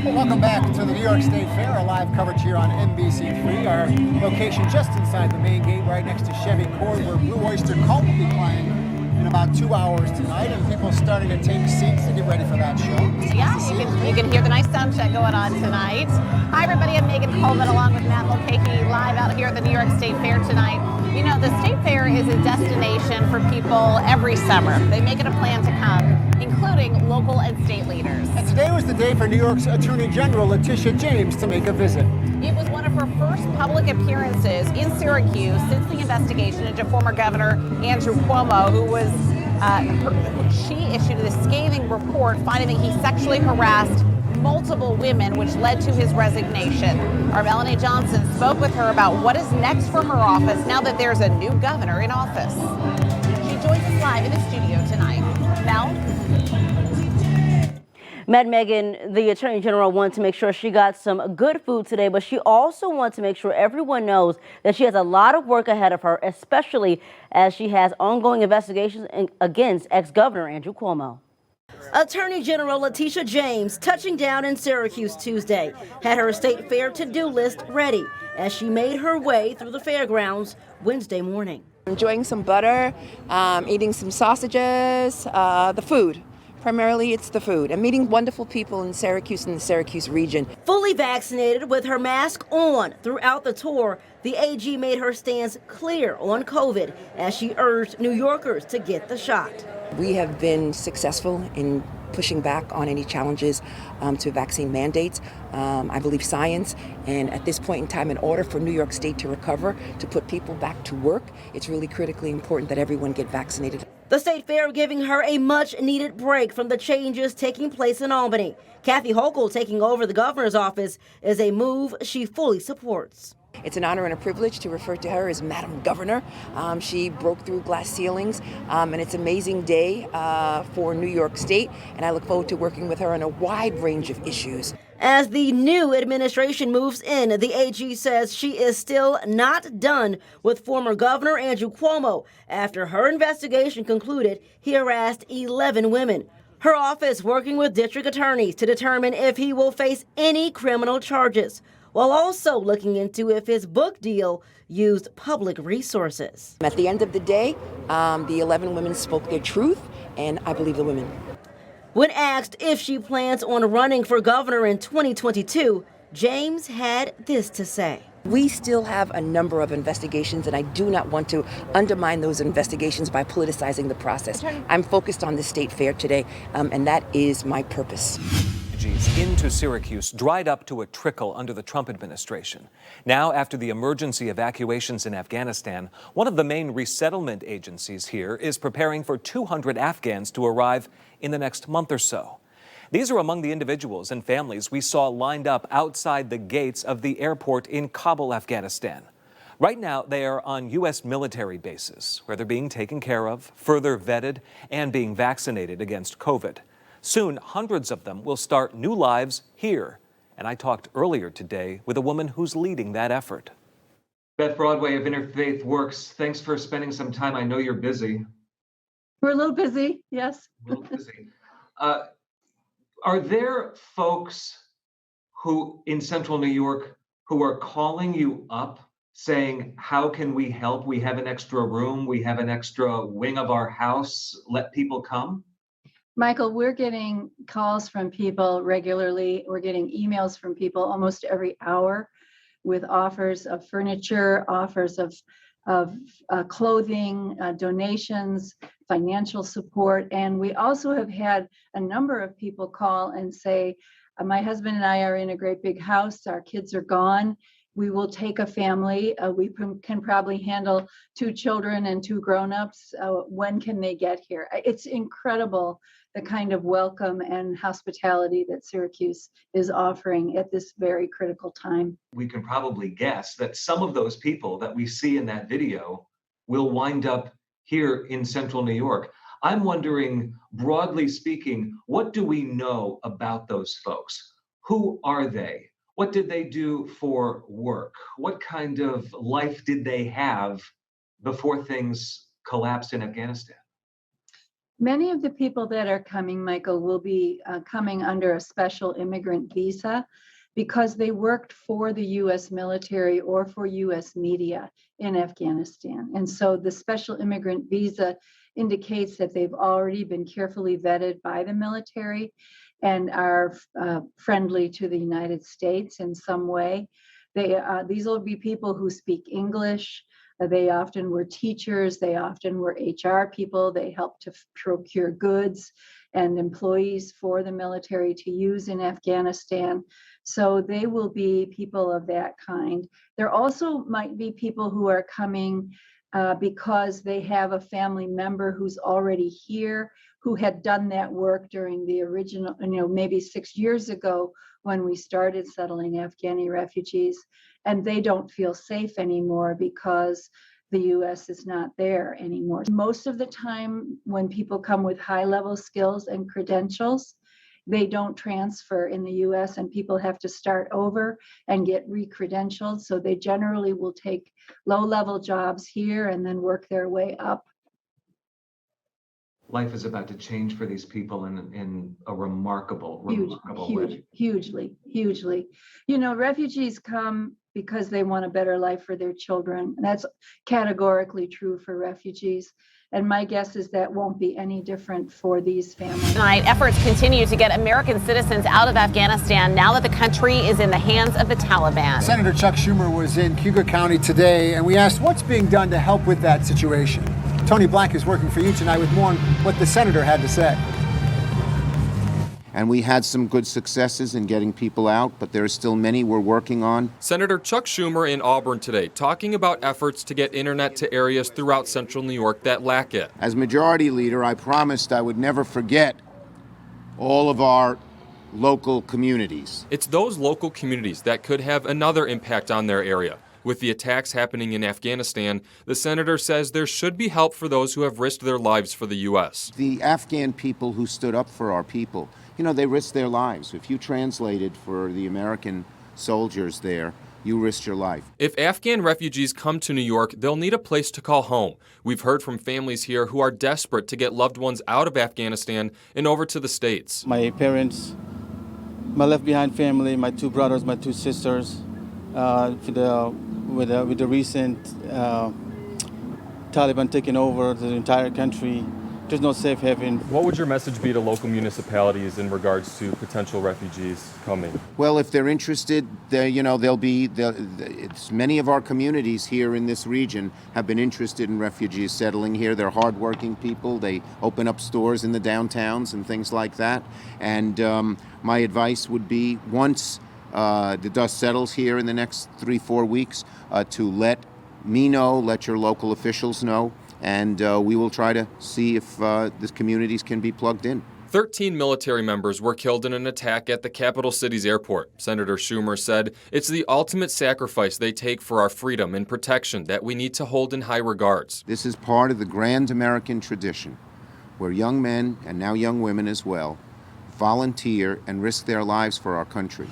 Welcome back to the New York State Fair, a live coverage here on NBC3. Our location just inside the main gate right next to Chevy Court, where Blue Oyster Cult will be playing in about 2 hours tonight, and people starting to take seats to get ready for that show. Yeah, you can hear the nice sound check going on tonight. Hi everybody, I'm Megan Coleman along with Matt Mulcahy live out here at the New York State Fair tonight. You know, the State Fair is a destination for people every summer. They make it a plan to come, including local and state leaders. And today was the day for New York's Attorney General Letitia James to make a visit. It was one of her first public appearances in Syracuse since the investigation into former Governor Andrew Cuomo, who was, she issued a scathing report finding that he sexually harassed multiple women, which led to his resignation. Our Melanie Johnson spoke with her about what is next for her office now that there's a new governor in office. She joins us live in the studio tonight. Mel? Megan, the Attorney General wanted to make sure she got some good food today, but she also wants to make sure everyone knows that she has a lot of work ahead of her, especially as she has ongoing investigations against ex-Governor Andrew Cuomo. Attorney General Letitia James, touching down in Syracuse Tuesday, had her state fair to-do list ready as she made her way through the fairgrounds Wednesday morning. Enjoying some butter, eating some sausages, the food. Primarily, it's the food and meeting wonderful people in Syracuse and the Syracuse region. Fully vaccinated with her mask on throughout the tour, the AG made her stance clear on COVID as she urged New Yorkers to get the shot. We have been successful in pushing back on any challenges to vaccine mandates. I believe science, and at this point in time, in order for New York State to recover, to put people back to work, it's really critically important that everyone get vaccinated. The State Fair giving her a much-needed break from the changes taking place in Albany. Kathy Hochul taking over the governor's office is a move she fully supports. It's an honor and a privilege to refer to her as Madam Governor. She broke through glass ceilings, and it's an amazing day for New York State, and I look forward to working with her on a wide range of issues. As the new administration moves in, the AG says she is still not done with former Governor Andrew Cuomo after her investigation concluded he harassed 11 women. Her office working with district attorneys to determine if he will face any criminal charges, while also looking into if his book deal used public resources. At the end of the day, the 11 women spoke their truth, and I believe the women. When asked if she plans on running for governor in 2022, James had this to say. We still have a number of investigations, and I do not want to undermine those investigations by politicizing the process. I'm focused on the state fair today, and that is my purpose. Into Syracuse dried up to a trickle under the Trump administration. Now, after the emergency evacuations in Afghanistan, one of the main resettlement agencies here is preparing for 200 Afghans to arrive in the next month or so. These are among the individuals and families we saw lined up outside the gates of the airport in Kabul, Afghanistan. Right now, they are on U.S. military bases, where they're being taken care of, further vetted, and being vaccinated against COVID. Soon, hundreds of them will start new lives here. And I talked earlier today with a woman who's leading that effort. Beth Broadway of Interfaith Works, thanks for spending some time. I know you're busy. We're a little busy, yes. A little busy. Are there folks who in Central New York who are calling you up saying, how can we help? We have an extra room. We have an extra wing of our house. Let people come? Michael, we're getting calls from people regularly. We're getting emails from people almost every hour with offers of furniture, offers of clothing, donations, financial support. And we also have had a number of people call and say, my husband and I are in a great big house. Our kids are gone. We will take a family. We can probably handle 2 children and 2 grown-ups. When can they get here? It's incredible the kind of welcome and hospitality that Syracuse is offering at this very critical time. We can probably guess that some of those people that we see in that video will wind up here in Central New York. I'm wondering, broadly speaking, what do we know about those folks? Who are they? What did they do for work? What kind of life did they have before things collapsed in Afghanistan? Many of the people that are coming, Michael, will be coming under a special immigrant visa because they worked for the US military or for US media in Afghanistan. And so the special immigrant visa indicates that they've already been carefully vetted by the military and are friendly to the United States in some way. These will be people who speak English. They often were teachers. They often were HR people. They helped to procure goods and employees for the military to use in Afghanistan. So they will be people of that kind. There also might be people who are coming because they have a family member who's already here, who had done that work during the original, maybe 6 years ago when we started settling Afghani refugees, and they don't feel safe anymore because the US is not there anymore. Most of the time, when people come with high-level skills and credentials, they don't transfer in the US and people have to start over and get re-credentialed. So they generally will take low-level jobs here and then work their way up. Life is about to change for these people in a remarkable way. Hugely. Refugees come because they want a better life for their children. And that's categorically true for refugees. And my guess is that won't be any different for these families. Tonight, efforts continue to get American citizens out of Afghanistan now that the country is in the hands of the Taliban. Senator Chuck Schumer was in Cuba County today, and we asked what's being done to help with that situation. Tony Blank is working for you tonight with more on what the senator had to say. And we had some good successes in getting people out, but there are still many we're working on. Senator Chuck Schumer in Auburn today talking about efforts to get internet to areas throughout central New York that lack it. As Majority Leader, I promised I would never forget all of our local communities. It's those local communities that could have another impact on their area. With the attacks happening in Afghanistan, the senator says there should be help for those who have risked their lives for the U.S. The Afghan people who stood up for our people, they risked their lives. If you translated for the American soldiers there, you risked your life. If Afghan refugees come to New York, they'll need a place to call home. We've heard from families here who are desperate to get loved ones out of Afghanistan and over to the States. My parents, my left behind family, my two brothers, my two sisters, with the recent Taliban taking over the entire country, there's no safe haven. What would your message be to local municipalities in regards to potential refugees coming? Well, if they're interested, it's many of our communities here in this region have been interested in refugees settling here. They're hardworking people. They open up stores in the downtowns and things like that. And my advice would be, once the dust settles here in the next 3-4 weeks, to let me know, let your local officials know, and we will try to see if the communities can be plugged in. 13 military members were killed in an attack at the capital city's airport. Senator Schumer said it's the ultimate sacrifice they take for our freedom and protection that we need to hold in high regards. This is part of the grand American tradition, where young men, and now young women as well, volunteer and risk their lives for our country.